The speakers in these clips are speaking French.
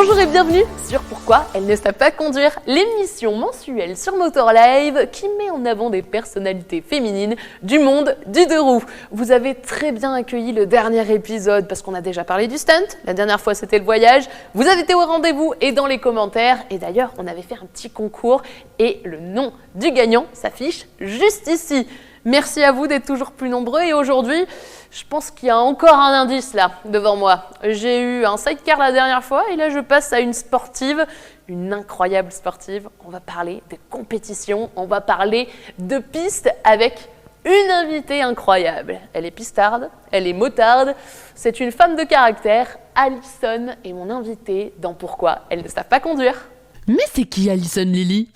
Bonjour et bienvenue sur Pourquoi elle ne sait pas conduire, l'émission mensuelle sur Motor Live qui met en avant des personnalités féminines du monde du deux roues. Vous avez très bien accueilli le dernier épisode parce qu'on a déjà parlé du stunt, la dernière fois c'était le voyage, vous avez été au rendez-vous et dans les commentaires, et d'ailleurs on avait fait un petit concours et le nom du gagnant s'affiche juste ici. Merci à vous d'être toujours plus nombreux et aujourd'hui, je pense qu'il y a encore un indice là devant moi. J'ai eu un sidecar la dernière fois et là je passe à une sportive, une incroyable sportive. On va parler de compétition, on va parler de piste avec une invitée incroyable. Elle est pistarde, elle est motarde, c'est une femme de caractère. Alison est mon invitée dans Pourquoi elle ne sait pas conduire. Mais c'est qui Alison Lily ?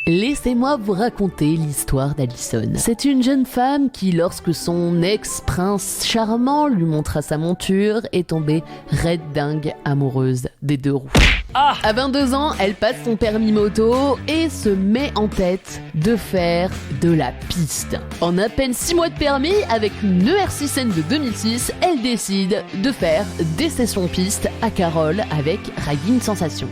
Laissez-moi vous raconter l'histoire d'Alison. C'est une jeune femme qui, lorsque son ex-prince charmant lui montra sa monture, est tombée raide dingue amoureuse des deux roues. À 22 ans, elle passe son permis moto et se met en tête de faire de la piste. En à peine 6 mois de permis, avec une ER6N de 2006, elle décide de faire des sessions piste à Carole avec Riding Sensation.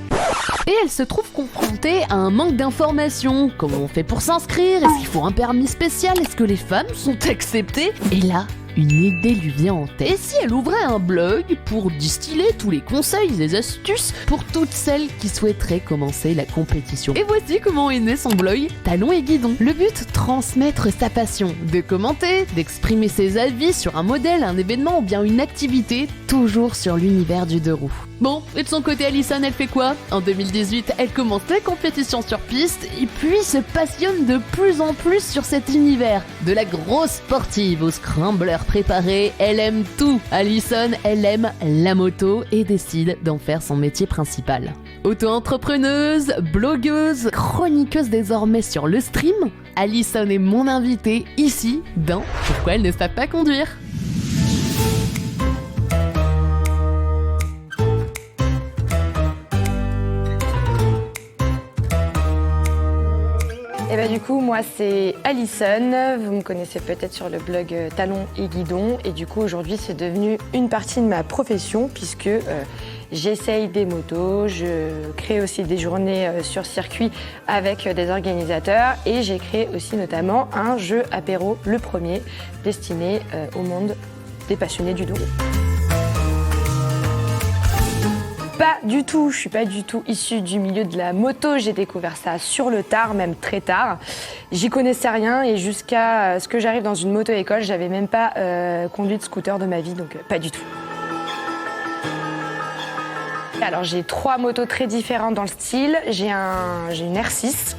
Et elle se trouve confrontée à un manque d'informations. Comment on fait pour s'inscrire ? Est-ce qu'il faut un permis spécial ? Est-ce que les femmes sont acceptées ? Et là, une idée lui vient en tête. Et si elle ouvrait un blog pour distiller tous les conseils et astuces pour toutes celles qui souhaiteraient commencer la compétition ? Et voici comment est né son blog Talons et Guidons. Le but, transmettre sa passion, de commenter, d'exprimer ses avis sur un modèle, un événement ou bien une activité, toujours sur l'univers du deux roues. Bon, et de son côté, Alison, elle fait quoi ? En 2018, elle commence les compétitions sur piste et puis se passionne de plus en plus sur cet univers. De la grosse sportive au scrambler préparé, elle aime tout. Alison, elle aime la moto et décide d'en faire son métier principal. Auto-entrepreneuse, blogueuse, chroniqueuse désormais sur le stream, Alison est mon invitée ici dans Pourquoi elle ne sait pas conduire. Et bah du coup, moi c'est Alison, vous me connaissez peut-être sur le blog Talons et Guidons, et du coup aujourd'hui c'est devenu une partie de ma profession puisque j'essaye des motos, je crée aussi des journées sur circuit avec des organisateurs et j'ai créé aussi notamment un jeu apéro, le premier, destiné au monde des passionnés du dos. Pas du tout, je suis pas du tout issue du milieu de la moto, j'ai découvert ça sur le tard, même très tard. J'y connaissais rien et jusqu'à ce que j'arrive dans une moto-école, j'avais même pas conduit de scooter de ma vie, donc pas du tout. Alors j'ai 3 motos très différentes dans le style. J'ai une R6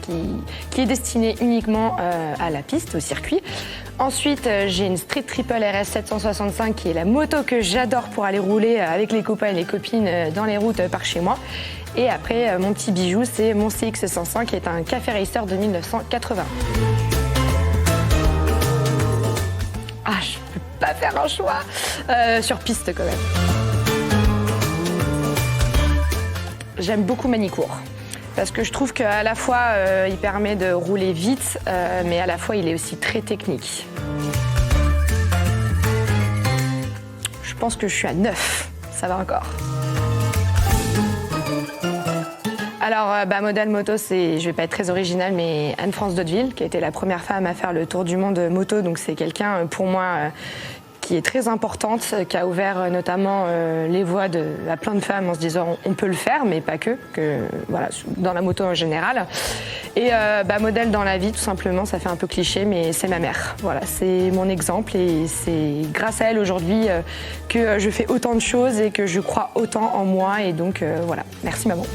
qui est destinée uniquement à la piste, au circuit. Ensuite, j'ai une Street Triple RS 765 qui est la moto que j'adore pour aller rouler avec les copains et les copines dans les routes par chez moi. Et après, mon petit bijou, c'est mon CX 105 qui est un Café Racer de 1980. Ah, je peux pas faire un choix sur piste quand même. J'aime beaucoup Manicourt parce que je trouve qu'à la fois il permet de rouler vite mais à la fois il est aussi très technique. Je pense que je suis à 9, ça va encore. Alors, modèle moto, je vais pas être très originale, mais Anne-France d'Hauteville, qui a été la première femme à faire le tour du monde moto, donc c'est quelqu'un pour moi qui est très importante, qui a ouvert notamment les voies à plein de femmes en se disant on peut le faire, mais pas que voilà, dans la moto en général. Et modèle dans la vie, tout simplement, ça fait un peu cliché, mais c'est ma mère. Voilà, c'est mon exemple et c'est grâce à elle aujourd'hui que je fais autant de choses et que je crois autant en moi. Et donc voilà, merci maman.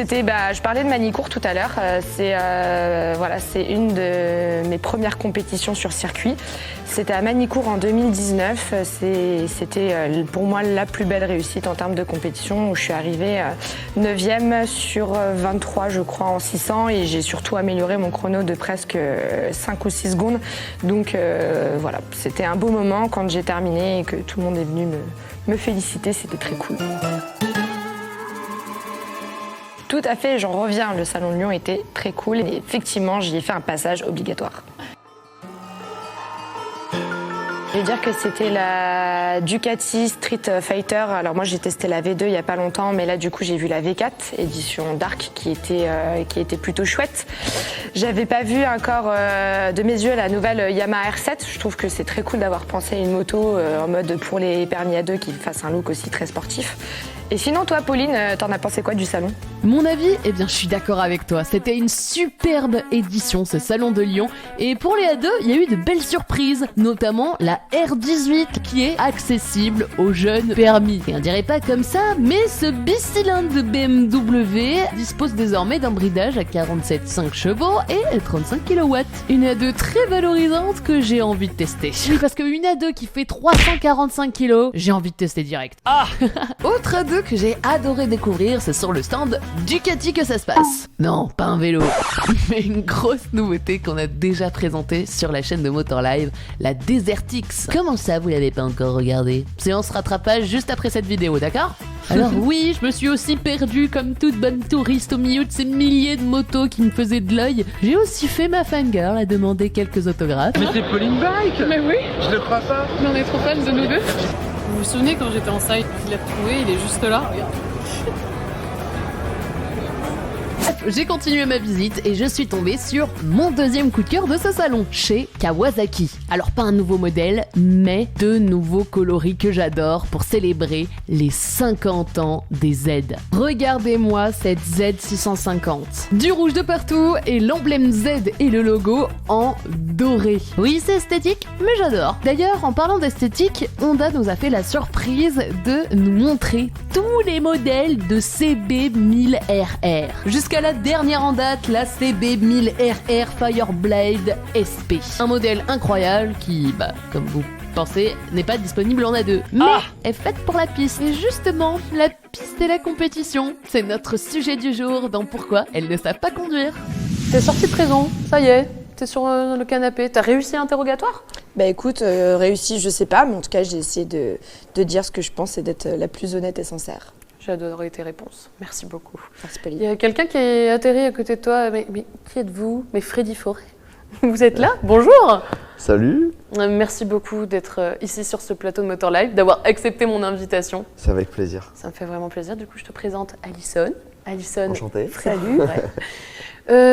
Je parlais de Manicourt tout à l'heure. C'est une de mes premières compétitions sur circuit. C'était à Manicourt en 2019. C'était pour moi la plus belle réussite en termes de compétition où je suis arrivée 9e sur 23, je crois, en 600 et j'ai surtout amélioré mon chrono de presque 5 ou 6 secondes. Donc voilà, c'était un beau moment quand j'ai terminé et que tout le monde est venu me féliciter. C'était très cool. Tout à fait, j'en reviens. Le Salon de Lyon était très cool et effectivement, j'y ai fait un passage obligatoire. vais dire que c'était la Ducati Street Fighter. Alors moi j'ai testé la V2 il y a pas longtemps, mais là du coup j'ai vu la V4 édition Dark qui était plutôt chouette. J'avais pas vu encore de mes yeux la nouvelle Yamaha R7. Je trouve que c'est très cool d'avoir pensé à une moto en mode pour les permis à deux qui fasse un look aussi très sportif. Et sinon, toi, Pauline, t'en as pensé quoi du salon ? Mon avis, eh bien, je suis d'accord avec toi. C'était une superbe édition, ce salon de Lyon. Et pour les A2, il y a eu de belles surprises, notamment la R18 qui est accessible aux jeunes permis. Et on dirait pas comme ça, mais ce bicylindre de BMW dispose désormais d'un bridage à 47,5 chevaux et 35 kW. Une A2 très valorisante que j'ai envie de tester. Oui, parce qu'une A2 qui fait 345 kg, j'ai envie de tester direct. Ah Autre A2 que j'ai adoré découvrir, c'est sur le stand Ducati que ça se passe. Non, pas un vélo, mais une grosse nouveauté qu'on a déjà présentée sur la chaîne de Motor Live, la Desert X. Comment ça, vous l'avez pas encore regardé ? Séance rattrapage juste après cette vidéo, d'accord ? Alors oui, je me suis aussi perdue comme toute bonne touriste au milieu de ces milliers de motos qui me faisaient de l'œil. J'ai aussi fait ma fangirl à demander quelques autographes. Mais c'est Pauline Bike. Mais oui, Je le crois pas. mais on est trop fans de nous deux. Vous vous souvenez quand j'étais en site, je l'ai retrouvé, il est juste là, regarde. J'ai continué ma visite et je suis tombée sur mon deuxième coup de cœur de ce salon, chez Kawasaki. Alors pas un nouveau modèle, mais deux nouveaux coloris que j'adore pour célébrer les 50 ans des Z. Regardez-moi cette Z650. Du rouge de partout et l'emblème Z et le logo en doré. Oui, c'est esthétique, mais j'adore. D'ailleurs, en parlant d'esthétique, Honda nous a fait la surprise de nous montrer tous les modèles de CB1000RR. Jusqu'à la dernière en date, la CB1000RR Fireblade SP. Un modèle incroyable qui, comme vous pensez, n'est pas disponible en A2, mais est faite pour la piste. Et justement, la piste et la compétition, c'est notre sujet du jour dans Pourquoi elles ne savent pas conduire. T'es sortie de prison, ça y est, t'es sur le canapé. T'as réussi l'interrogatoire ? Bah écoute, réussi, je sais pas, mais en tout cas, j'ai essayé de dire ce que je pense et d'être la plus honnête et sincère. J'ai adoré tes réponses. Merci beaucoup. Merci, Il Pauline. y a quelqu'un qui est atterri à côté de toi. Mais qui êtes-vous ? Mais Freddy Forêt. Vous êtes là ? Bonjour. Salut, Merci beaucoup d'être ici sur ce plateau de Motor Live, d'avoir accepté mon invitation. c'est avec plaisir. Ça me fait vraiment plaisir. Du coup, je te présente Alison. Alison. Enchanté. Salut.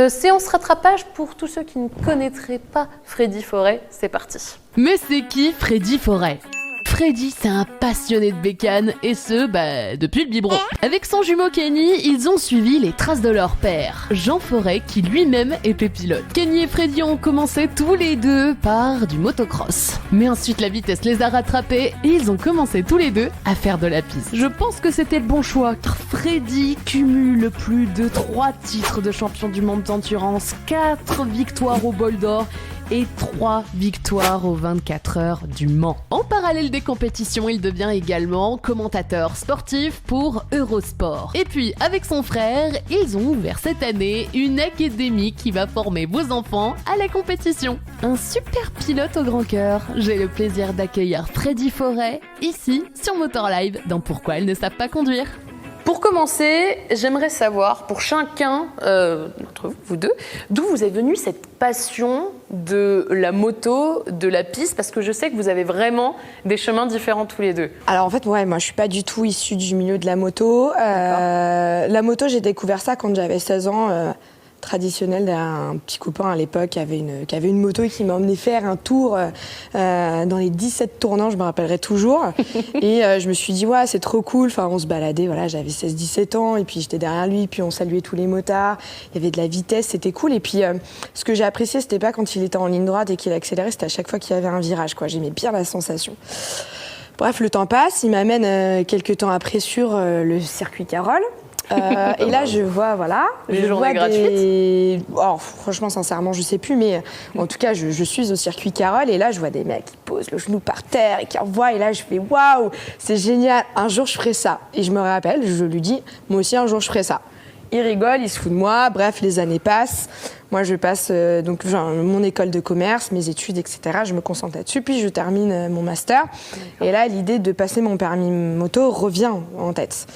Séance rattrapage pour tous ceux qui ne connaîtraient pas Freddy Forêt. C'est parti. Mais c'est qui Freddy Forêt ? Freddy, c'est un passionné de bécane, et ce, depuis le biberon. Avec son jumeau Kenny, ils ont suivi les traces de leur père, Jean Forêt, qui lui-même était pilote. Kenny et Freddy ont commencé tous les deux par du motocross. Mais ensuite, la vitesse les a rattrapés, et ils ont commencé tous les deux à faire de la piste. Je pense que c'était le bon choix, car Freddy cumule plus de 3 titres de champion du monde d'endurance, 4 victoires au bol d'or, et 3 victoires aux 24 heures du Mans. En parallèle des compétitions, il devient également commentateur sportif pour Eurosport. Et puis, avec son frère, ils ont ouvert cette année une académie qui va former vos enfants à la compétition. Un super pilote au grand cœur. J'ai le plaisir d'accueillir Freddy Forêt, ici, sur Motor Live, dans Pourquoi elles ne savent pas conduire. Pour commencer, j'aimerais savoir, pour chacun d'entre vous deux, d'où vous est venue cette passion de la moto, de la piste, parce que je sais que vous avez vraiment des chemins différents tous les deux. Alors en fait, moi je suis pas du tout issue du milieu de la moto. La moto, j'ai découvert ça quand j'avais 16 ans. Traditionnel d'un petit copain à l'époque qui avait une moto et qui m'a emmené faire un tour dans les 17 tournants, je me rappellerai toujours. Et je me suis dit, ouais, c'est trop cool. Enfin, on se baladait, voilà, j'avais 16-17 ans et puis j'étais derrière lui, puis on saluait tous les motards. Il y avait de la vitesse, c'était cool. Et puis, ce que j'ai apprécié, c'était pas quand il était en ligne droite et qu'il accélérait, c'était à chaque fois qu'il y avait un virage, quoi. J'aimais bien la sensation. Bref, le temps passe, il m'amène quelques temps après sur le circuit Carole. Et là, je vois, Les journées gratuites. Alors, franchement, sincèrement, je sais plus, mais en tout cas, je suis au circuit Carole et là, je vois des mecs qui posent le genou par terre et qui envoient. Et là, je fais waouh, c'est génial. Un jour, je ferai ça. Et je me rappelle, je lui dis, moi aussi, un jour, je ferai ça. Il rigole, il se fout de moi. Bref, les années passent. Moi, je passe mon école de commerce, mes études, etc. Je me concentre là-dessus. Puis, je termine mon master. Et là, l'idée de passer mon permis moto revient en tête.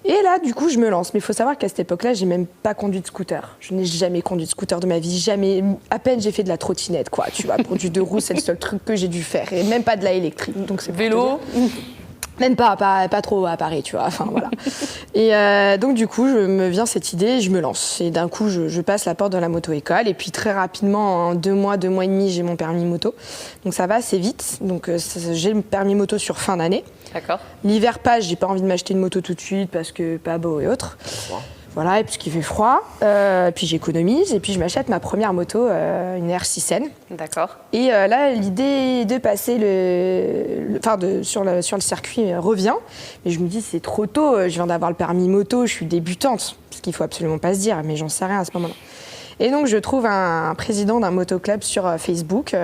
Et là, du coup, je me lance. Mais il faut savoir qu'à cette époque-là, j'ai même pas conduit de scooter. Je n'ai jamais conduit de scooter de ma vie. Jamais. À peine j'ai fait de la trottinette, quoi. Tu vois, pour du 2 roues, c'est le seul truc que j'ai dû faire. Et même pas de la électrique. Donc c'est pour te Vélo. dire. Même pas trop à Paris, tu vois. Enfin, voilà. Et donc, du coup, me vient cette idée, je me lance. Et d'un coup, je passe la porte de la moto-école. Et puis, très rapidement, en 2 mois et demi, j'ai mon permis moto. Donc, ça va assez vite. Donc, j'ai le permis moto sur fin d'année. D'accord. L'hiver passe, j'ai pas envie de m'acheter une moto tout de suite parce que pas beau et autres. Voilà, et puis qu'il fait froid. Puis j'économise et puis je m'achète ma première moto, une R6N. D'accord. Et là, l'idée de passer sur le circuit revient. Mais je me dis, c'est trop tôt, je viens d'avoir le permis moto, je suis débutante. Ce qu'il faut absolument pas se dire, mais j'en sais rien à ce moment-là. Et donc, je trouve un président d'un motoclub sur Facebook,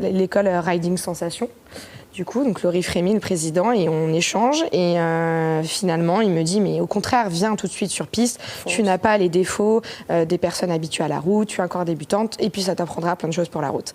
l'école Riding Sensation. Du coup, donc Laurie Frémy, le président, et on échange. Et finalement, il me dit, mais au contraire, viens tout de suite sur piste. Tu n'as pas les défauts des personnes habituées à la route, tu es encore débutante, et puis ça t'apprendra plein de choses pour la route.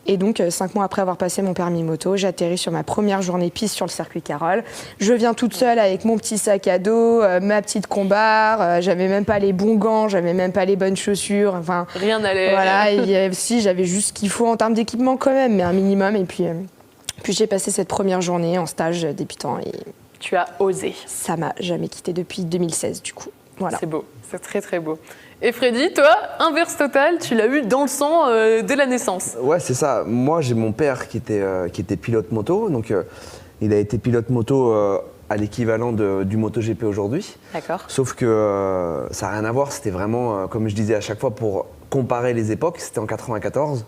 Et donc, 5 mois après avoir passé mon permis moto, j'atterris sur ma première journée piste sur le circuit Carole. Je viens toute seule avec mon petit sac à dos, ma petite combarre. J'avais même pas les bons gants, j'avais même pas les bonnes chaussures. Enfin, rien n'allait. Voilà, et si j'avais juste ce qu'il faut en termes d'équipement quand même, mais un minimum. Et puis j'ai passé cette première journée en stage débutant et Tu as osé. ça m'a jamais quitté depuis 2016 du coup. Voilà. C'est beau, c'est très très beau. Et Freddy, toi, inverse total, tu l'as eu dans le sang dès la naissance. Ouais, c'est ça. Moi, j'ai mon père qui était pilote moto. Donc, il a été pilote moto à l'équivalent du MotoGP aujourd'hui. D'accord. Sauf que ça n'a rien à voir. C'était vraiment, comme je disais à chaque fois, pour comparer les époques. C'était en 94.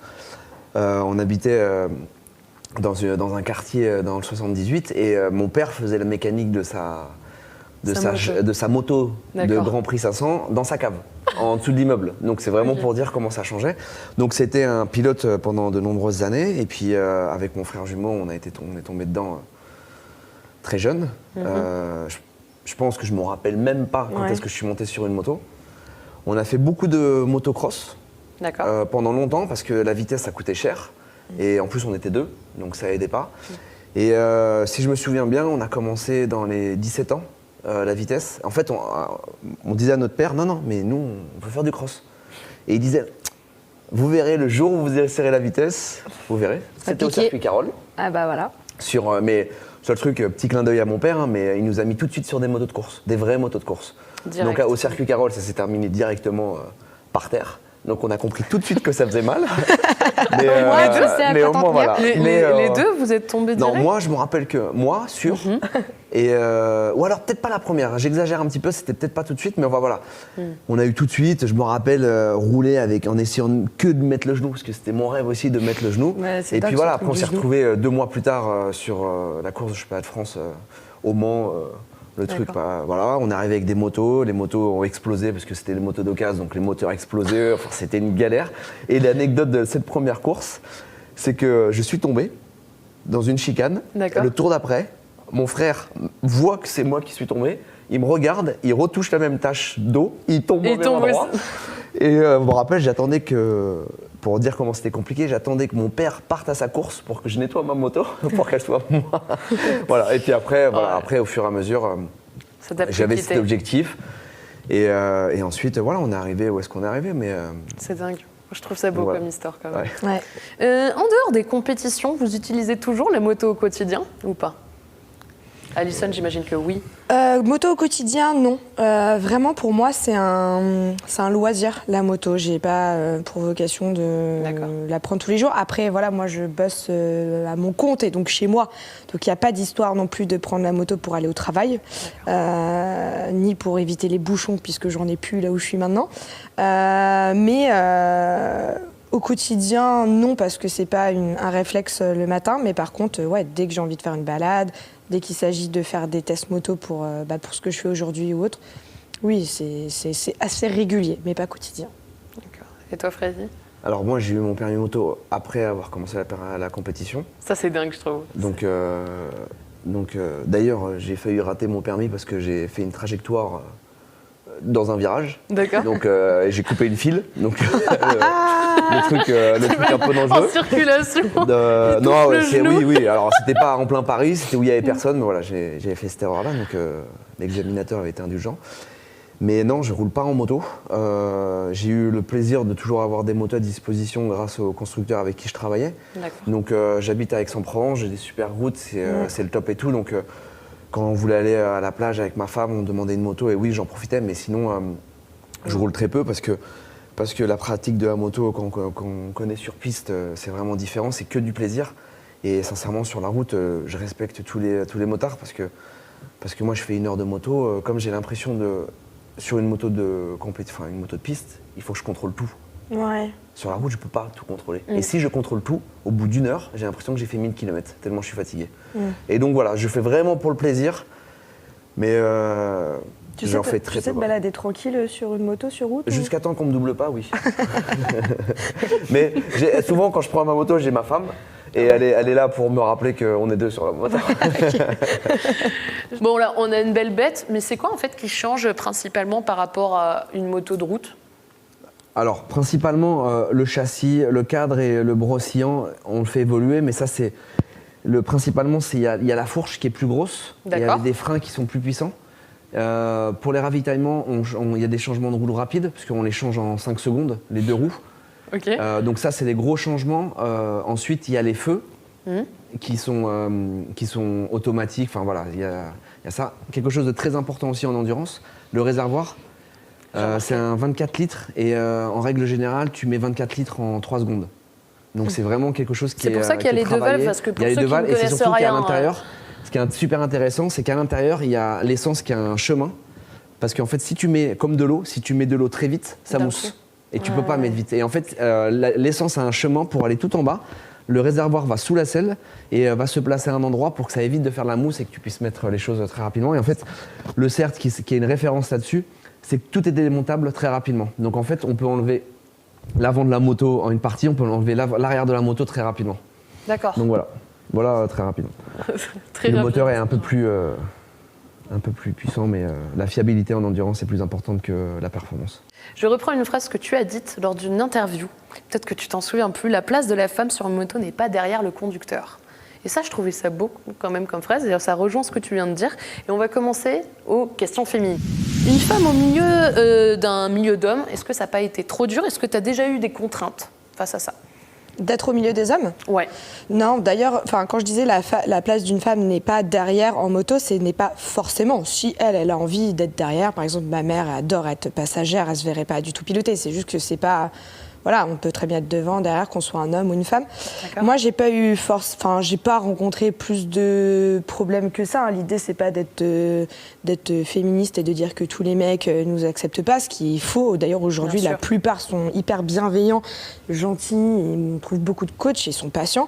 On habitait dans un quartier dans le 78. Et mon père faisait la mécanique de sa moto de D'accord. Grand Prix 500 dans sa cave, en dessous de l'immeuble. Donc c'est vraiment pour dire comment ça changeait. Donc c'était un pilote pendant de nombreuses années. Et puis avec mon frère jumeau, on est tombé dedans très jeune. Je pense que je ne me rappelle même pas quand est-ce que je suis monté sur une moto. On a fait beaucoup de motocross pendant longtemps parce que la vitesse, ça coûtait cher. Et en plus, on était 2, donc ça aidait pas. Et si je me souviens bien, on a commencé dans les 17 ans. La vitesse. En fait, on disait à notre père, non, mais nous, on veut faire du cross. Et il disait, vous verrez le jour où vous serrez la vitesse, vous verrez. C'était au circuit Carole. Ah bah voilà. Mais seul truc, petit clin d'œil à mon père, mais il nous a mis tout de suite sur des motos de course, des vraies motos de course. Direct. Donc au circuit Carole, ça s'est terminé directement par terre. Donc on a compris tout de suite que ça faisait mal. Mais au moins voilà. Les deux, vous êtes tombés direct? Non, moi je me rappelle que moi, sûr. Et ou alors peut-être pas la première, j'exagère un petit peu, c'était peut-être pas tout de suite, mais voilà. On a eu tout de suite, je me rappelle rouler en essayant que de mettre le genou, parce que c'était mon rêve aussi de mettre le genou. Et puis voilà, après on s'est retrouvés 2 mois plus tard sur la course de championnat de France au Mans. Le truc, voilà, on est arrivé avec des motos, les motos ont explosé parce que c'était des motos d'occasion, donc les moteurs explosaient, enfin, c'était une galère. Et l'anecdote de cette première course, c'est que je suis tombé dans une chicane. Le tour d'après, mon frère voit que c'est moi qui suis tombé, il me regarde, il retouche la même tache d'eau, il tombe au même endroit. Et je me rappelle, j'attendais que, pour dire comment c'était compliqué, j'attendais que mon père parte à sa course pour que je nettoie ma moto, pour qu'elle soit moi. Voilà. Et puis après, après, au fur et à mesure, j'avais cet objectif. Et ensuite, voilà, on est arrivé où est-ce qu'on est arrivé. Mais c'est dingue. Je trouve ça beau comme histoire quand même. Ouais. En dehors des compétitions, vous utilisez toujours la moto au quotidien ou pas? Alison, j'imagine que oui. Moto au quotidien, non. Vraiment, pour moi, c'est un loisir, la moto. J'ai pas pour vocation de la prendre tous les jours. Après, voilà, moi, je bosse à mon compte et donc chez moi. Donc, il n'y a pas d'histoire non plus de prendre la moto pour aller au travail, ni pour éviter les bouchons, puisque j'en ai plus là où je suis maintenant. Mais au quotidien, non, parce que c'est pas un réflexe le matin. Mais par contre, dès que j'ai envie de faire une balade, dès qu'il s'agit de faire des tests moto pour ce que je fais aujourd'hui ou autre, oui, c'est assez régulier, mais pas quotidien. D'accord. Et toi, Freddy? Alors moi, j'ai eu mon permis moto après avoir commencé la compétition. Ça, c'est dingue, je trouve. Donc d'ailleurs, j'ai failli rater mon permis parce que j'ai fait une trajectoire dans un virage. D'accord. Donc j'ai coupé une file. Donc le truc un peu dangereux. En circulation. Oui. Alors c'était pas en plein Paris, c'était où il y avait personne. Mais voilà, j'avais fait cette erreur-là. Donc, l'examinateur avait été indulgent. Mais non, je roule pas en moto. J'ai eu le plaisir de toujours avoir des motos à disposition grâce aux constructeurs avec qui je travaillais. Donc j'habite à Aix-en-Provence, j'ai des super routes, c'est le top et tout. Donc quand on voulait aller à la plage avec ma femme, on demandait une moto et oui, j'en profitais. Mais sinon, je roule très peu parce que la pratique de la moto qu'on connaît sur piste, c'est vraiment différent. C'est que du plaisir. Et sincèrement, sur la route, je respecte tous les motards parce que moi, je fais 1 heure de moto. Comme j'ai l'impression sur une moto une moto de piste, il faut que je contrôle tout. Ouais. Sur la route, je peux pas tout contrôler. Et si je contrôle tout, au bout d'1 heure, j'ai l'impression que j'ai fait 1000 km, tellement je suis fatigué. Et donc voilà, je fais vraiment pour le plaisir, mais j'en fais très peu. Tu sais te balader tranquille sur une moto sur route Jusqu'à temps qu'on me double pas, oui. Mais souvent, quand je prends ma moto, j'ai ma femme. Et elle est là pour me rappeler qu'on est 2 sur la moto. Bon, là, on a une belle bête, mais c'est quoi en fait qui change principalement par rapport à une moto de route? Alors, principalement, le châssis, le cadre et le brossillon, on le fait évoluer, mais ça, principalement, il y a la fourche qui est plus grosse, il y a des freins qui sont plus puissants. Pour les ravitaillements, il y a des changements de roues rapides, puisqu'on les change en 5 secondes, les 2 roues. Okay. Donc ça, c'est des gros changements. Ensuite, il y a les feux qui sont automatiques. Enfin voilà, il y a ça. Quelque chose de très important aussi en endurance, le réservoir. C'est un 24 litres et en règle générale, tu mets 24 litres en 3 secondes. Donc c'est vraiment quelque chose qui est. C'est pour ça qu'il y a les 2 valves, parce que pour ceux qui ne connaissent et c'est surtout qu'à rien, l'intérieur, ce qui est super intéressant, c'est qu'à l'intérieur, il y a l'essence qui a un chemin. Parce qu'en fait, si tu mets comme de l'eau, si tu mets de l'eau très vite, ça mousse. Et tu peux pas mettre vite. Et en fait, l'essence a un chemin pour aller tout en bas. Le réservoir va sous la selle et va se placer à un endroit pour que ça évite de faire de la mousse et que tu puisses mettre les choses très rapidement. Et en fait, le CERT, qui est une référence là-dessus, c'est que tout est démontable très rapidement. Donc en fait, on peut enlever l'avant de la moto en une partie, on peut enlever l'arrière de la moto très rapidement. D'accord. Donc voilà très rapidement. Le moteur est un peu plus puissant, mais la fiabilité en endurance est plus importante que la performance. Je reprends une phrase que tu as dite lors d'une interview. Peut-être que tu t'en souviens plus. La place de la femme sur une moto n'est pas derrière le conducteur. Et ça, je trouvais ça beau quand même comme phrase. D'ailleurs, ça rejoint ce que tu viens de dire. Et on va commencer aux questions féminines. Une femme au milieu d'un milieu d'hommes, est-ce que ça n'a pas été trop dur? Est-ce que tu as déjà eu des contraintes face à ça? D'être au milieu des hommes? Ouais. Non, d'ailleurs, quand je disais la place d'une femme n'est pas derrière en moto, ce n'est pas forcément. Si elle a envie d'être derrière, par exemple, ma mère adore être passagère, elle se verrait pas du tout piloter. C'est juste que c'est pas. Voilà, on peut très bien être devant, derrière, qu'on soit un homme ou une femme. Moi, j'ai pas eu j'ai pas rencontré plus de problèmes que ça. L'idée, c'est pas d'être féministe et de dire que tous les mecs nous acceptent pas, ce qui est faux. D'ailleurs, aujourd'hui, la plupart sont hyper bienveillants, gentils, et on trouve beaucoup de coachs et sont patients.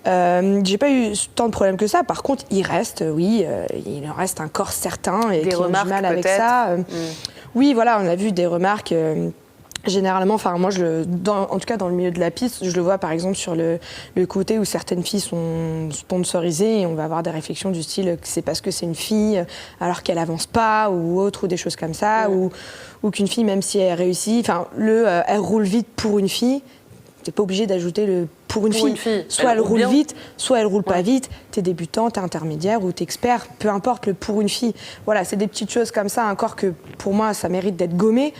J'ai pas eu tant de problèmes que ça. Par contre, il reste, il en reste un corps certain et qui ont du mal avec ça. Oui, voilà, on a vu des remarques. Généralement, moi, en tout cas dans le milieu de la piste, je le vois par exemple sur le côté où certaines filles sont sponsorisées et on va avoir des réflexions du style que c'est parce que c'est une fille alors qu'elle avance pas ou autre, ou des choses comme ça, ou qu'une fille, même si elle réussit, elle roule vite pour une fille, t'es pas obligé d'ajouter le pour une fille. Soit elle roule vite, soit elle roule pas vite, t'es débutant, t'es intermédiaire ou t'es expert, peu importe le pour une fille. Voilà, c'est des petites choses comme ça, encore que pour moi ça mérite d'être gommé.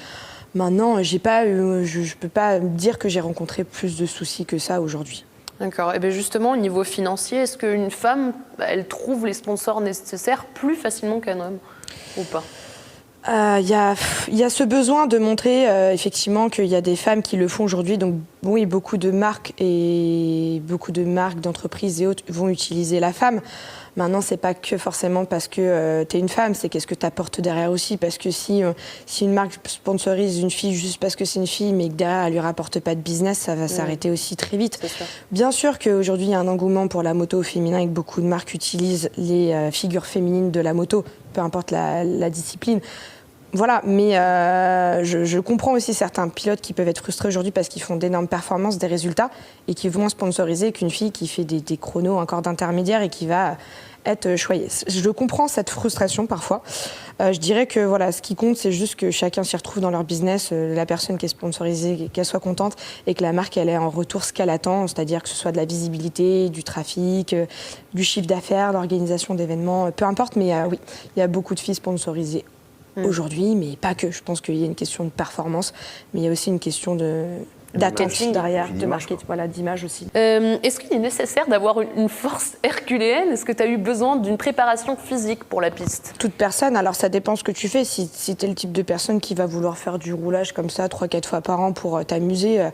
Maintenant, je peux pas dire que j'ai rencontré plus de soucis que ça aujourd'hui. D'accord. Et bien justement, au niveau financier, est-ce qu'une femme, elle trouve les sponsors nécessaires plus facilement qu'un homme ou pas? Il y a ce besoin de montrer effectivement qu'il y a des femmes qui le font aujourd'hui. Donc oui, beaucoup de marques d'entreprises et autres vont utiliser la femme. Maintenant, c'est pas que forcément parce que t'es une femme, c'est qu'est-ce que t'apportes derrière aussi. Parce que si une marque sponsorise une fille juste parce que c'est une fille, mais que derrière elle lui rapporte pas de business, ça va s'arrêter aussi très vite. Bien sûr qu'aujourd'hui, il y a un engouement pour la moto au féminin et que beaucoup de marques utilisent les figures féminines de la moto, peu importe la discipline. Voilà, mais je comprends aussi certains pilotes qui peuvent être frustrés aujourd'hui parce qu'ils font d'énormes performances, des résultats, et qui vont sponsoriser qu'une fille qui fait des chronos encore d'intermédiaire et qui va être choyée. Je comprends cette frustration parfois. Je dirais que voilà, ce qui compte, c'est juste que chacun s'y retrouve dans leur business, la personne qui est sponsorisée, qu'elle soit contente et que la marque elle ait en retour ce qu'elle attend, c'est-à-dire que ce soit de la visibilité, du trafic, du chiffre d'affaires, l'organisation d'événements, peu importe, mais oui, il y a beaucoup de filles sponsorisées aujourd'hui, mais pas que. Je pense qu'il y a une question de performance, mais il y a aussi une question d'attention derrière, de marketing, voilà, d'image aussi. Est-ce qu'il est nécessaire d'avoir une force herculéenne? Est-ce que tu as eu besoin d'une préparation physique pour la piste? Toute personne, alors ça dépend ce que tu fais. Si tu es le type de personne qui va vouloir faire du roulage comme ça 3-4 fois par an pour t'amuser,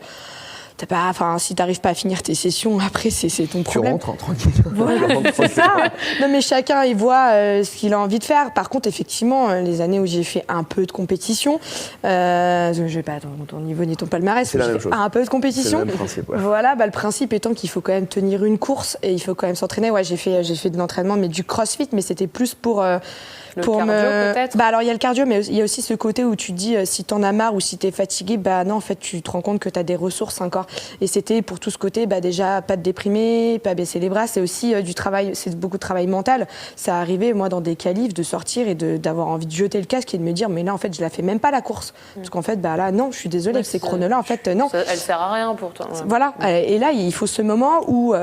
si tu n'arrives pas à finir tes sessions, après c'est ton problème. Tu rentres tranquille. Voilà, c'est ça. Non mais chacun il voit ce qu'il a envie de faire. Par contre effectivement, les années où j'ai fait un peu de compétition, je vais pas ton niveau ni ton palmarès, c'est la même chose. Un peu de compétition. C'est le même principe. Ouais. Voilà, le principe étant qu'il faut quand même tenir une course et il faut quand même s'entraîner. Ouais, j'ai fait de l'entraînement, mais du crossfit, mais c'était plus pour le cardio peut-être. Alors il y a le cardio, mais il y a aussi ce côté où tu dis si t'en as marre ou si t'es fatigué, non en fait tu te rends compte que t'as des ressources encore. Et c'était pour tout ce côté, déjà pas te déprimer, pas baisser les bras. C'est aussi du travail, c'est beaucoup de travail mental. Ça arrivait moi dans des qualifs de sortir et d'avoir envie de jeter le casque et de me dire mais là en fait je la fais même pas la course parce qu'en fait là non je suis désolée avec ces chronos là en fait non. Elle sert à rien pour toi. Ouais. Voilà. Et là il faut ce moment où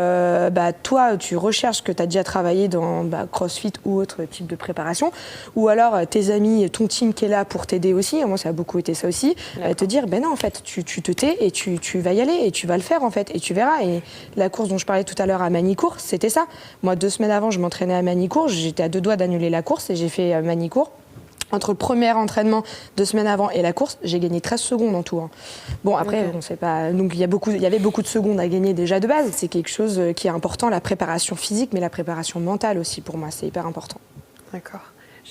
toi tu recherches ce que tu as déjà travaillé dans CrossFit ou autre type de préparation. Ou alors tes amis, ton team qui est là pour t'aider aussi, moi ça a beaucoup été ça aussi, te dire non en fait tu te tais et tu vas y aller et tu vas le faire en fait et tu verras. Et la course dont je parlais tout à l'heure à Manicourt, c'était ça. Moi 2 semaines avant je m'entraînais à Manicourt, j'étais à 2 doigts d'annuler la course et j'ai fait Manicourt. Entre le premier entraînement 2 semaines avant et la course, j'ai gagné 13 secondes en tout. Hein. Bon après on sait pas, donc il y avait beaucoup de secondes à gagner déjà de base. C'est quelque chose qui est important, la préparation physique mais la préparation mentale aussi pour moi, c'est hyper important. D'accord.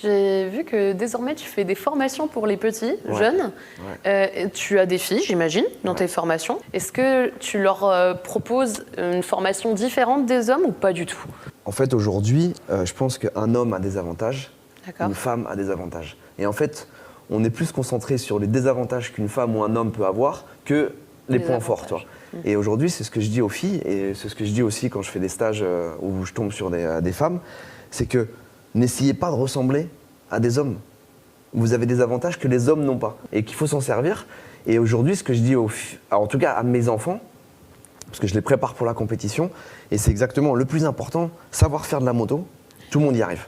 J'ai vu que désormais tu fais des formations pour les petits, jeunes. Ouais. Tu as des filles, j'imagine, dans tes formations. Est-ce que tu leur proposes une formation différente des hommes ou pas du tout? En fait, aujourd'hui, je pense qu'un homme a des avantages, une femme a des avantages. Et en fait, on est plus concentré sur les désavantages qu'une femme ou un homme peut avoir que les points forts. Toi. Et aujourd'hui, c'est ce que je dis aux filles, et c'est ce que je dis aussi quand je fais des stages où je tombe sur des femmes, c'est que n'essayez pas de ressembler à des hommes. Vous avez des avantages que les hommes n'ont pas et qu'il faut s'en servir. Et aujourd'hui, ce que je dis en tout cas à mes enfants, parce que je les prépare pour la compétition, et c'est exactement le plus important, savoir faire de la moto, tout le monde y arrive.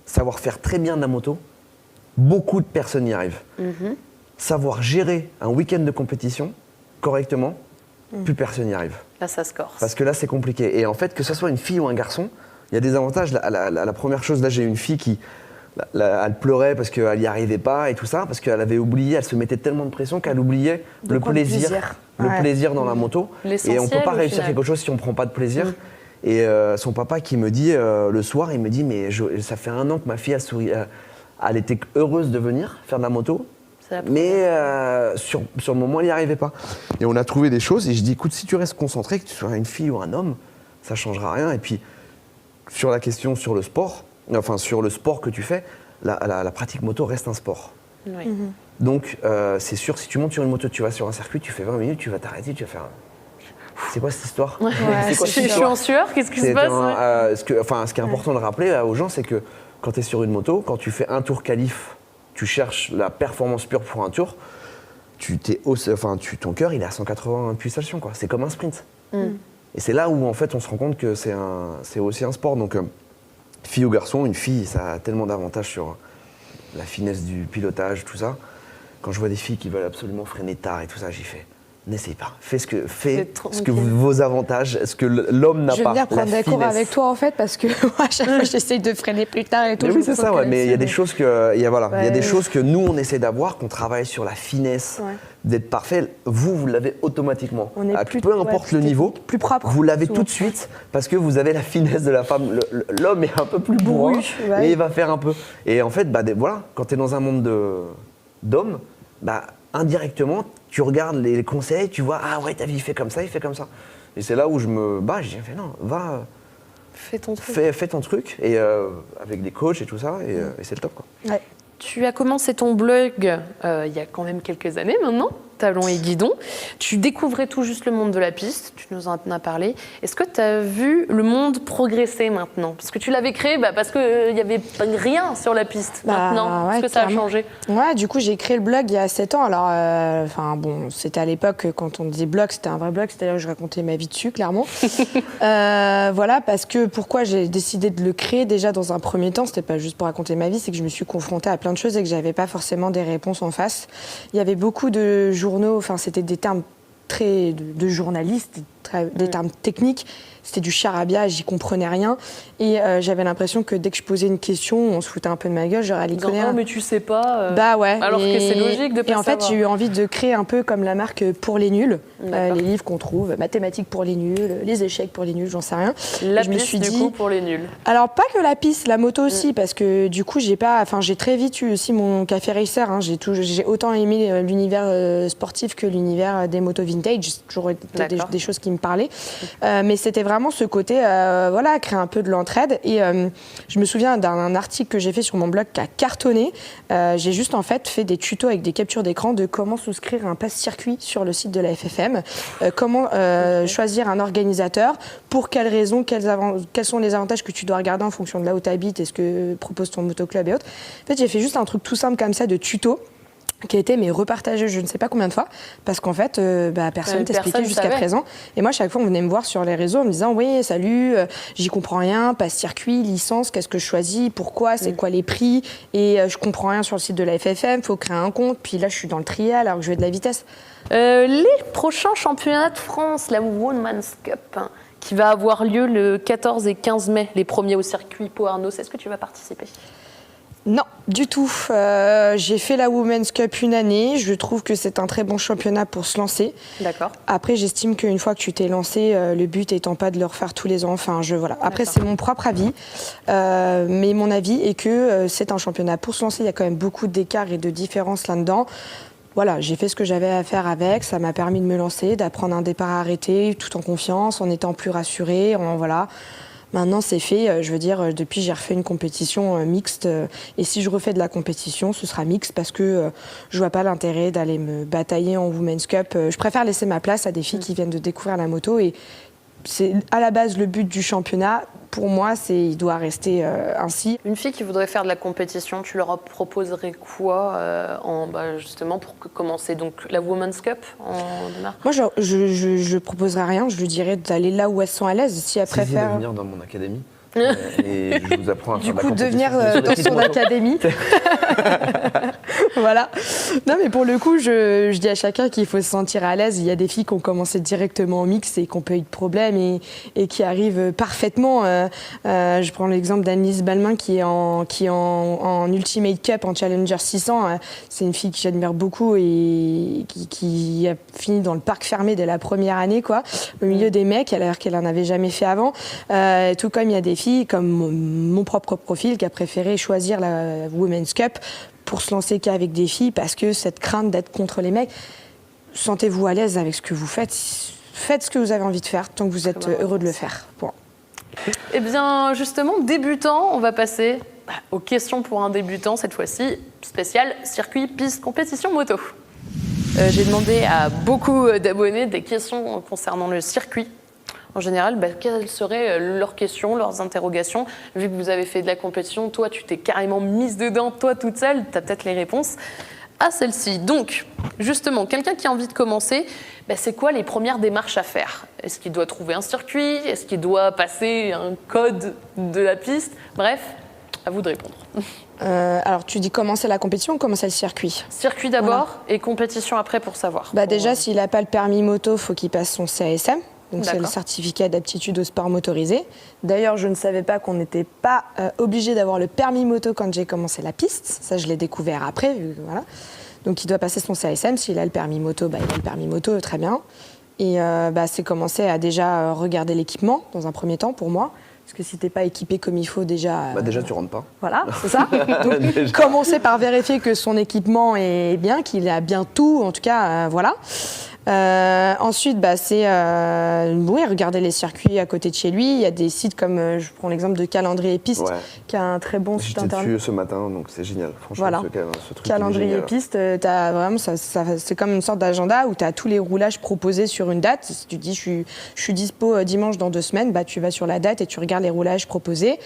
Savoir faire très bien de la moto, beaucoup de personnes y arrivent. Savoir gérer un week-end de compétition correctement, plus personne n'y arrive. Là, ça se corse. Parce que là, c'est compliqué. Et en fait, que ce soit une fille ou un garçon, il y a des avantages. La première chose, là, j'ai une fille qui elle pleurait parce qu'elle n'y arrivait pas et tout ça, parce qu'elle avait oublié, elle se mettait tellement de pression qu'elle oubliait le plaisir dans la moto. Et on ne peut pas réussir quelque chose si on ne prend pas de plaisir. Et son papa qui me dit, le soir, il me dit, mais ça fait 1 an que ma fille a souri, elle était heureuse de venir faire de la moto. Mais sur le moment, elle n'y arrivait pas. Et on a trouvé des choses et je dis, écoute, si tu restes concentré, que tu sois une fille ou un homme, ça ne changera rien. Et puis, sur la question sur le sport que tu fais, la pratique moto reste un sport. Oui. Donc, c'est sûr, si tu montes sur une moto, tu vas sur un circuit, tu fais 20 minutes, tu vas t'arrêter, tu vas faire... C'est quoi cette histoire? Je suis en sueur, qu'est-ce qui se passe? Ce qui est important de rappeler aux gens, c'est que quand tu es sur une moto, quand tu fais un tour qualif, tu cherches la performance pure pour un tour, ton cœur il est à 180 pulsations, quoi. C'est comme un sprint. Et c'est là où en fait on se rend compte que c'est aussi un sport. Donc fille ou garçon, une fille ça a tellement d'avantages sur la finesse du pilotage, tout ça. Quand je vois des filles qui veulent absolument freiner tard et tout ça, j'y fais. N'essaye pas. Fais ce que vos avantages, ce que l'homme n'a pas. Je veux bien prendre des cours avec toi en fait parce que moi, à chaque fois j'essaye de freiner plus tard et tout. Mais oui, c'est ça, mais il y a des choses il y a des choses que nous on essaie d'avoir, qu'on travaille sur la finesse, d'être parfait. Vous l'avez automatiquement. Peu importe le niveau, plus propre. Vous l'avez tout de suite parce que vous avez la finesse de la femme. L'homme est un peu plus bourrin et il va faire un peu. Et en fait, quand tu es dans un monde d'hommes, indirectement, tu regardes les conseils, tu vois, ah ouais, ta vie, il fait comme ça. Et c'est là où je me bats, je dis, non, va, fais ton truc. Fais ton truc, et avec des coachs et tout ça, et c'est le top, quoi. Ouais. Tu as commencé ton blog il y a quand même quelques années maintenant. talons et guidons. Tu découvrais tout juste le monde de la piste, tu nous en as parlé. Est-ce que tu as vu le monde progresser maintenant? Parce que tu l'avais créé parce qu'il n'y avait rien sur la piste maintenant. Est-ce que ça a changé? Ouais, du coup, j'ai créé le blog il y a 7 ans. Alors, c'était à l'époque, quand on disait blog, c'était un vrai blog, c'est-à-dire que je racontais ma vie dessus, clairement. Voilà, parce que pourquoi j'ai décidé de le créer déjà dans un premier temps, c'était pas juste pour raconter ma vie, c'est que je me suis confrontée à plein de choses et que j'avais pas forcément des réponses en face. Il y avait beaucoup de journaux, c'était des termes très de journalistes, des termes techniques. C'était du charabia, j'y comprenais rien. Et j'avais l'impression que dès que je posais une question, on se foutait un peu de ma gueule, genre elle y connaît rien. Mais tu sais pas. Ouais. Alors que c'est logique de pas savoir. Et en fait, j'ai eu envie de créer un peu comme la marque Pour les nuls, les livres qu'on trouve, mathématiques pour les nuls, les échecs pour les nuls, j'en sais rien. La piste, du coup, pour les nuls. Alors, pas que la piste, la moto aussi, parce que du coup, j'ai très vite eu aussi mon café racer. Hein. J'ai autant aimé l'univers sportif que l'univers des motos vintage. C'est toujours des choses qui me parlaient. Mais c'était vraiment ce côté, créer un peu de l'entraide. Et je me souviens d'un article que j'ai fait sur mon blog qui a cartonné. J'ai juste en fait fait des tutos avec des captures d'écran de comment souscrire un passe-circuit sur le site de la FFM, comment choisir un organisateur, pour quelles raisons, quels sont les avantages que tu dois regarder en fonction de là où tu habites et ce que propose ton motoclub et autres. En fait, j'ai fait juste un truc tout simple comme ça de tuto, qui a été repartagé je ne sais pas combien de fois, parce qu'en fait, personne t'expliquait jusqu'à présent. Et moi, chaque fois, on venait me voir sur les réseaux en me disant « Oui, salut, j'y comprends rien, passe-circuit, licence, qu'est-ce que je choisis, pourquoi, c'est quoi les prix, et je comprends rien sur le site de la FFM, il faut créer un compte, puis là, je suis dans le trial alors que je vais de la vitesse. » Les prochains championnats de France, la Women's Cup, qui va avoir lieu le 14 et 15 mai, les premiers au circuit Pau Arnos, est-ce que tu vas participer ? Non, du tout. J'ai fait la Women's Cup une année. Je trouve que c'est un très bon championnat pour se lancer. D'accord. Après, j'estime qu'une fois que tu t'es lancé, le but étant pas de le refaire tous les ans. Voilà. Après, c'est mon propre avis. Mais mon avis est que c'est un championnat pour se lancer. Il y a quand même beaucoup d'écarts et de différences là-dedans. Voilà, j'ai fait ce que j'avais à faire avec. Ça m'a permis de me lancer, d'apprendre un départ arrêté, tout en confiance, en étant plus rassurée. Voilà. Maintenant, c'est fait. Je veux dire, depuis, j'ai refait une compétition mixte. Et si je refais de la compétition, ce sera mixte parce que je vois pas l'intérêt d'aller me batailler en Women's Cup. Je préfère laisser ma place à des filles qui viennent de découvrir la moto. Et c'est à la base le but du championnat. Pour moi, il doit rester ainsi. Une fille qui voudrait faire de la compétition, tu leur proposerais quoi justement pour commencer donc la Women's Cup en démarre? Moi, je proposerais rien. Je lui dirais d'aller là où elles sont à l'aise. Si elles préfèrent venir dans mon académie. Et je vous apprends à faire du coup, devenir dans son académie. Voilà. Non, mais pour le coup, je dis à chacun qu'il faut se sentir à l'aise. Il y a des filles qui ont commencé directement en mix et qui n'ont pas eu de problème et qui arrivent parfaitement. Je prends l'exemple d'Annelise Balmain qui est en Ultimate Cup, en Challenger 600. C'est une fille que j'admire beaucoup et qui a fini dans le parc fermé dès la première année, quoi, au milieu des mecs, alors qu'elle n'en avait jamais fait avant. Tout comme il y a des filles comme mon propre profil qui a préféré choisir la Women's Cup pour se lancer qu'avec des filles parce que cette crainte d'être contre les mecs, sentez-vous à l'aise avec ce que vous faites. Faites ce que vous avez envie de faire tant que vous êtes heureux de le faire. Bon. Eh bien, justement, débutant, on va passer aux questions pour un débutant, cette fois-ci, spécial circuit, piste, compétition, moto. J'ai demandé à beaucoup d'abonnés des questions concernant le circuit. En général, quelles seraient leurs questions, leurs interrogations? Vu que vous avez fait de la compétition, toi, tu t'es carrément mise dedans, toi, toute seule, tu as peut-être les réponses à celle-ci. Donc, justement, quelqu'un qui a envie de commencer, c'est quoi les premières démarches à faire? Est-ce qu'il doit trouver un circuit? Est-ce qu'il doit passer un code de la piste? Bref, à vous de répondre. Alors, tu dis commencer la compétition ou commencer le circuit? Circuit d'abord et compétition après pour savoir. Déjà, s'il n'a pas le permis moto, il faut qu'il passe son CASM. Donc c'est le certificat d'aptitude au sport motorisé. D'ailleurs, je ne savais pas qu'on n'était pas obligé d'avoir le permis moto quand j'ai commencé la piste. Ça, je l'ai découvert après. Voilà. Donc il doit passer son CASM. S'il a le permis moto, il a le permis moto, très bien. Et c'est commencer à déjà regarder l'équipement dans un premier temps pour moi. Parce que si t'es pas équipé comme il faut déjà... déjà, tu rentres pas. Voilà, c'est ça. Donc, commencer par vérifier que son équipement est bien, qu'il a bien tout, en tout cas, voilà. Ensuite, c'est regarder les circuits à côté de chez lui. Il y a des sites comme, je prends l'exemple de Calendrier Piste, qui a un très bon site internet. J'étais dessus ce matin, donc c'est génial. Franchement, Voilà. ce truc Calendrier Piste, t'as vraiment, c'est comme une sorte d'agenda où tu as tous les roulages proposés sur une date. Si tu dis je suis dispo dimanche dans 2 semaines, tu vas sur la date et tu regardes les roulages proposés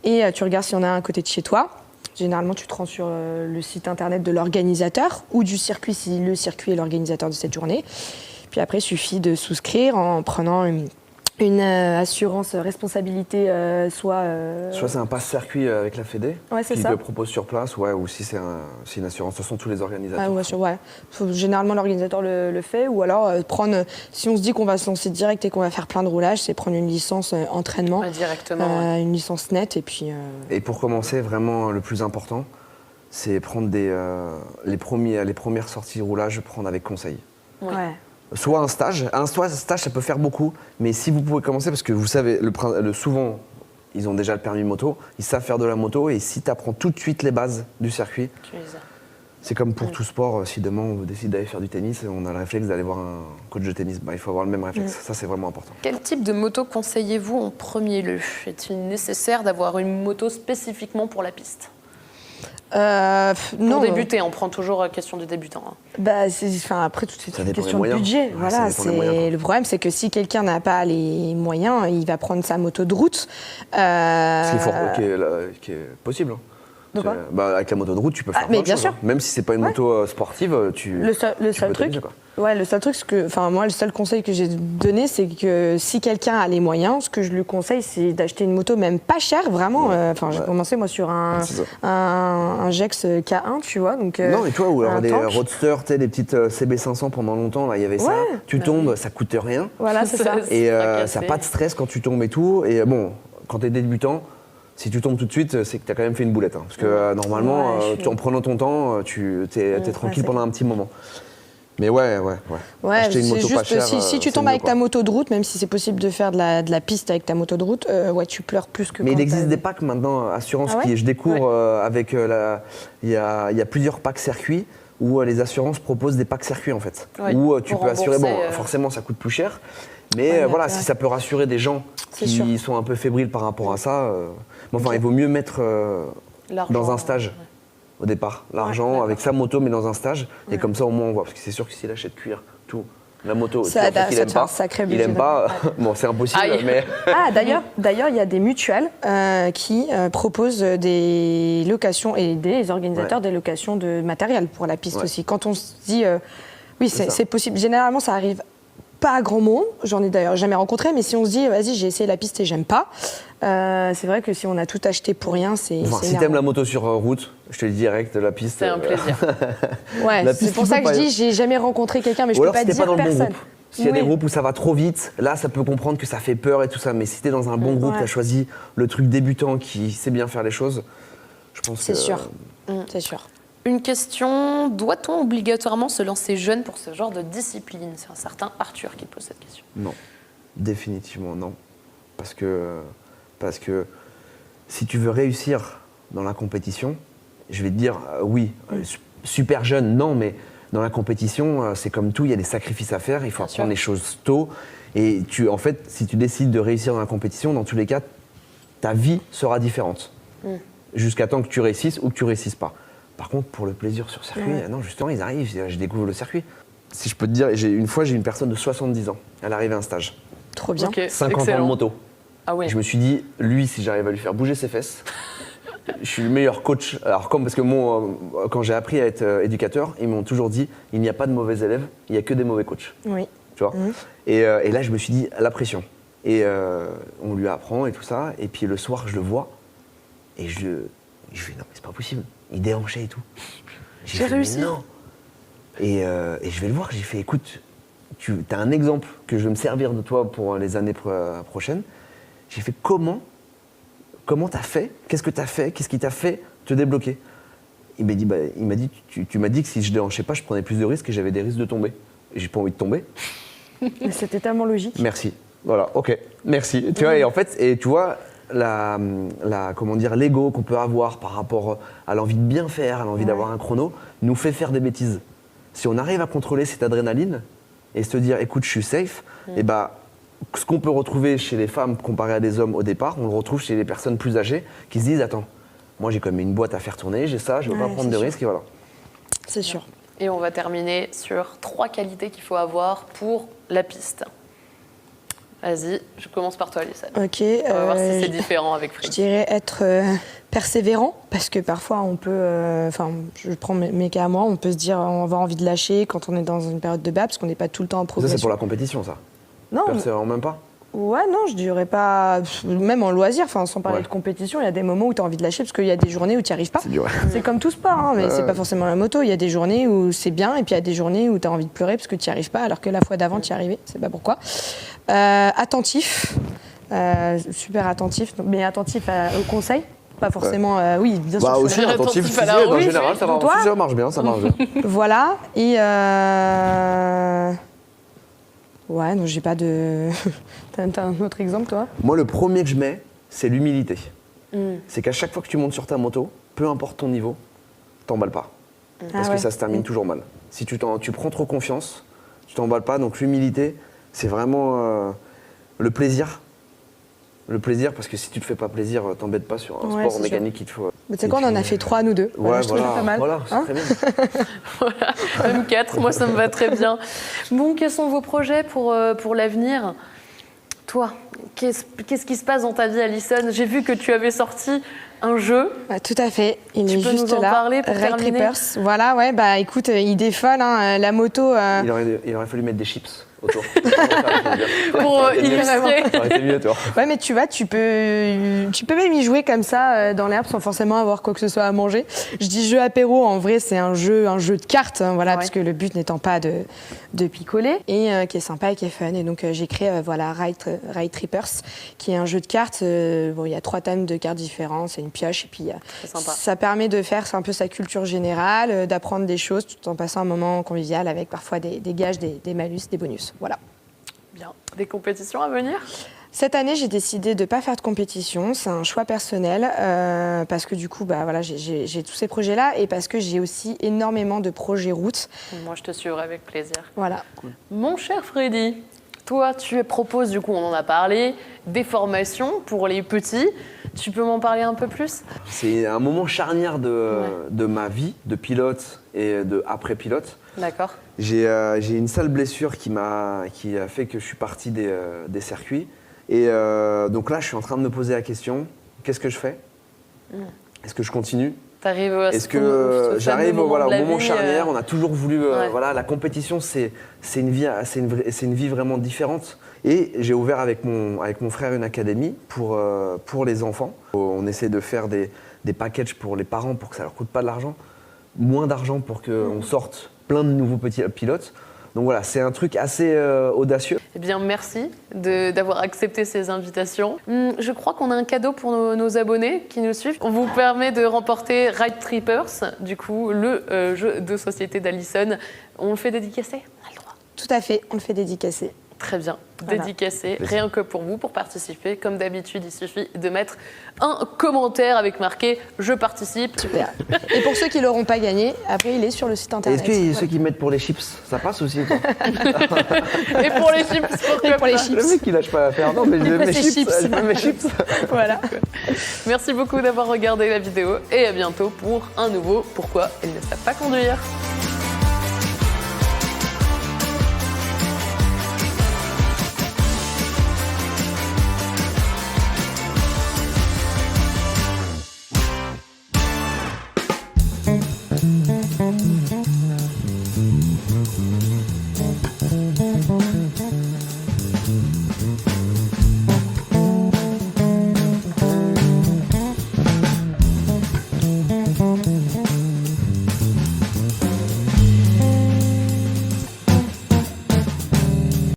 et tu regardes s'il y en a un à côté de chez toi. Généralement, tu te rends sur le site internet de l'organisateur ou du circuit si le circuit est l'organisateur de cette journée. Puis après, il suffit de souscrire en prenant une assurance responsabilité, soit c'est un passe-circuit avec la Fédé, c'est qui ça. te propose sur place, ou si c'est une assurance. De toute façon, tous les organisateurs. Généralement, l'organisateur le fait. Ou alors, si on se dit qu'on va se lancer direct et qu'on va faire plein de roulages, c'est prendre une licence entraînement. Directement. Une licence nette. Et puis. Et pour commencer, vraiment, le plus important, c'est prendre les premières sorties de roulage, prendre avec conseil. Ouais. Soit un stage. Un stage, ça peut faire beaucoup. Mais si vous pouvez commencer, parce que vous savez, souvent, ils ont déjà le permis moto, ils savent faire de la moto. Et si tu apprends tout de suite les bases du circuit, c'est comme pour tout sport. Si demain on décide d'aller faire du tennis, on a le réflexe d'aller voir un coach de tennis. Il faut avoir le même réflexe. Ça, c'est vraiment important. Quel type de moto conseillez-vous en premier lieu? Est-il nécessaire d'avoir une moto spécifiquement pour la piste? Non. Pour débuter, on prend toujours question de débutant. Après, tout c'est une question de budget. Le problème, c'est que si quelqu'un n'a pas les moyens, il va prendre sa moto de route. Ce qui est possible. Avec la moto de route, tu peux faire plein de choses. Même si c'est pas une moto sportive, le seul truc, c'est que, moi, le seul conseil que j'ai donné, c'est que si quelqu'un a les moyens, ce que je lui conseille, c'est d'acheter une moto même pas chère, vraiment. J'ai commencé moi sur un Gex K1, tu vois. Donc, non, et toi, ou alors des roadsters, des petites CB500 pendant longtemps, là, il y avait ça. Tu tombes, ça coûte rien. Voilà, c'est ça. Et ça n'a pas de stress quand tu tombes et tout. Et bon, quand tu es débutant, si tu tombmes tout de suite, c'est que tu as quand même fait une boulette. Parce que normalement, en prenant ton temps, tu es tranquille pendant un petit moment. Mais acheter une moto pas chère, si tu tombes avec ta moto de route, même si c'est possible de faire de la piste avec ta moto de route, tu pleures plus que. Mais il existe des packs maintenant, assurances qui je découvre avec il y a plusieurs packs circuits où les assurances proposent des packs circuits en fait. Où tu peux assurer, forcément ça coûte plus cher. Mais si ça peut rassurer des gens qui sont un peu fébriles par rapport à ça, il vaut mieux mettre dans un stage au départ, l'argent avec sa moto mais dans un stage, et comme ça au moins on voit, parce que c'est sûr que s'il achète cuir, tout, la moto, il aime pas, bon c'est impossible, mais... D'ailleurs il y a des mutuelles qui proposent des locations et des organisateurs des locations de matériel pour la piste aussi. Quand on se dit, c'est possible, généralement ça arrive pas à grand monde, j'en ai d'ailleurs jamais rencontré, mais si on se dit, vas-y, j'ai essayé la piste et j'aime pas, c'est vrai que si on a tout acheté pour rien, c'est si t'aimes la moto sur route, je te le dis direct, la piste... C'est un plaisir. C'est pour ça que je dis, j'ai jamais rencontré quelqu'un, mais je peux pas dire personne. S'il y a des groupes où ça va trop vite, là, ça peut comprendre que ça fait peur et tout ça, mais si t'es dans un bon groupe, t'as choisi le truc débutant qui sait bien faire les choses, je pense que... C'est sûr, c'est sûr. Une question, doit-on obligatoirement se lancer jeune pour ce genre de discipline? C'est un certain Arthur qui pose cette question. Non, définitivement non. Parce que si tu veux réussir dans la compétition, je vais te dire super jeune, non, mais dans la compétition, c'est comme tout, il y a des sacrifices à faire, il faut apprendre les choses tôt. Et en fait, si tu décides de réussir dans la compétition, dans tous les cas, ta vie sera différente. Jusqu'à temps que tu réussisses ou que tu réussisses pas. Par contre, pour le plaisir sur circuit, non, justement, ils arrivent, je découvre le circuit. Si je peux te dire, une fois, j'ai une personne de 70 ans, elle arrive à un stage. Trop bien. 50 ans de moto. Ah ouais. Je me suis dit, lui, si j'arrive à lui faire bouger ses fesses, je suis le meilleur coach. Alors, parce que moi, quand j'ai appris à être éducateur, ils m'ont toujours dit, il n'y a pas de mauvais élèves, il n'y a que des mauvais coachs. Oui. Tu vois et là, je me suis dit, la pression. Et on lui apprend et tout ça. Et puis le soir, je le vois. Et je fais, non, mais c'est pas possible. Il déhanchait et tout. J'ai réussi. Non. Et je vais le voir, j'ai fait, écoute, tu as un exemple que je vais me servir de toi pour les années prochaines. J'ai fait, comment t'as fait? Qu'est-ce que t'as fait? Qu'est-ce qui t'a fait te débloquer? Il m'a dit, tu m'as dit que si je déhanchais pas, je prenais plus de risques et j'avais des risques de tomber. Et j'ai pas envie de tomber. C'était tellement logique. Merci. Voilà, ok, merci. Tu vois, et en fait, tu vois, comment dire, l'ego qu'on peut avoir par rapport à l'envie de bien faire, à l'envie d'avoir un chrono, nous fait faire des bêtises. Si on arrive à contrôler cette adrénaline, et se dire écoute, je suis safe, et bah, ce qu'on peut retrouver chez les femmes comparé à des hommes au départ, on le retrouve chez les personnes plus âgées qui se disent attends, moi j'ai quand même une boîte à faire tourner, j'ai ça, je ne veux pas prendre de risques et voilà. C'est sûr. Et on va terminer sur 3 qualités qu'il faut avoir pour la piste. Vas-y, je commence par toi, Alison. Ok. On va voir si c'est différent avec Je Fred. dirais être persévérant, parce que parfois on peut, je prends mes cas à moi, on peut se dire on va avoir envie de lâcher quand on est dans une période de bas, parce qu'on n'est pas tout le temps en Ça progression. c'est pour la compétition ça. Non, Persévérant même pas. ouais, non, je dirais pas, même en loisir, sans parler Ouais. de compétition, il y a des moments où tu as envie de lâcher, parce qu'il y a des journées où tu n'y arrives pas. C'est dur. C'est comme tout sport, hein, mais c'est Ouais. pas forcément la moto. Il y a des journées où c'est bien, et puis il y a des journées où tu as envie de pleurer parce que tu n'y arrives pas, alors que la fois d'avant, tu y arrivais. C'est pas pourquoi. Attentif, super attentif, mais attentif aux conseils. Pas forcément, oui, bien sûr. Bah je aussi suis attentif, attentif à la en route. général ça, Toi ça marche bien, ça marche bien. Voilà, et ouais, non, j'ai pas de. T'as un autre exemple, toi? Moi le premier que je mets, c'est l'humilité. C'est qu'à chaque fois que tu montes sur ta moto, peu importe ton niveau, t'emballes pas. Parce Ah ouais. que ça se termine toujours mal. Si tu prends trop confiance, tu t'emballes pas. Donc l'humilité, c'est vraiment le plaisir. Le plaisir, parce que si tu te fais pas plaisir, t'embêtes pas sur un Ouais, sport c'est mécanique qui te faut. Mais tu sais quoi, on en a fait 3, nous deux. Voilà, je trouve ça pas mal. Voilà, c'est Hein très bien. Voilà, même 4, moi ça me va très bien. Bon, quels sont vos projets pour l'avenir? Toi, qu'est-ce qui se passe dans ta vie, Alison? J'ai vu que tu avais sorti un jeu. Ouais, tout à fait. Il Tu est peux juste nous en là. parler pour Ride terminer Trippers. Voilà, ouais, bah écoute, idée folle, hein, la moto. Il aurait fallu mettre des chips autour. pour illustrer. Ça aurait été mieux, toi. Ouais, mais tu vois, tu peux même y jouer comme ça dans l'herbe sans forcément avoir quoi que ce soit à manger. Je dis jeu apéro, en vrai, c'est un jeu de cartes, hein, voilà, Ouais. parce que le but n'étant pas de picoler et qui est sympa et qui est fun. Et donc j'ai créé voilà Ride Trippers, qui est un jeu de cartes. Bon, il y a 3 thèmes de cartes différents, c'est une pioche et puis C'est sympa. ça permet de faire un peu sa culture générale, d'apprendre des choses tout en passant un moment convivial avec parfois des gages, des malus, des bonus. Voilà. Bien. Des compétitions à venir? Cette année, j'ai décidé de ne pas faire de compétition. C'est un choix personnel parce que du coup, bah, voilà, j'ai tous ces projets-là et parce que j'ai aussi énormément de projets route. Moi, je te suivrai avec plaisir. Voilà. Mon cher Freddy, toi, tu proposes, du coup, on en a parlé, des formations pour les petits. Tu peux m'en parler un peu plus? C'est un moment charnière de ma vie de pilote et de après-pilote. D'accord. J'ai une sale blessure qui a fait que je suis parti des circuits. Et donc là, je suis en train de me poser la question, qu'est-ce que je fais? Est-ce que je continue? T'arrives à Est-ce que j'arrive au moment charnière? On a... a toujours voulu, Ouais. voilà, la compétition, c'est une vie vraiment différente. Et j'ai ouvert avec mon frère une académie pour les enfants. On essaie de faire des packages pour les parents pour que ça leur coûte pas de l'argent, moins d'argent pour qu'on sorte plein de nouveaux petits pilotes. Donc voilà, c'est un truc assez audacieux. Eh bien, merci d'avoir accepté ces invitations. Je crois qu'on a un cadeau pour nos abonnés qui nous suivent. On vous permet de remporter Ride Trippers, du coup, le jeu de société d'Alison. On le fait dédicacer? On a le droit. Tout à fait, on le fait dédicacer. Très bien, Voilà. dédicacé, rien que pour vous, pour participer. Comme d'habitude, il suffit de mettre un commentaire avec marqué « Je participe ». Super. Et pour ceux qui ne l'auront pas gagné, après, il est sur le site Et internet. est-ce qu'il y a Voilà. ceux qui mettent pour les chips? Ça passe aussi, quoi. Et pour les chips, pourquoi Et pour les pas. chips. Le mec, il lâche pas l'affaire. Non, mais je Il veux mes préfère chips. chips. Je veux mes chips. Voilà. Merci beaucoup d'avoir regardé la vidéo et à bientôt pour un nouveau « Pourquoi elles ne savent pas conduire ».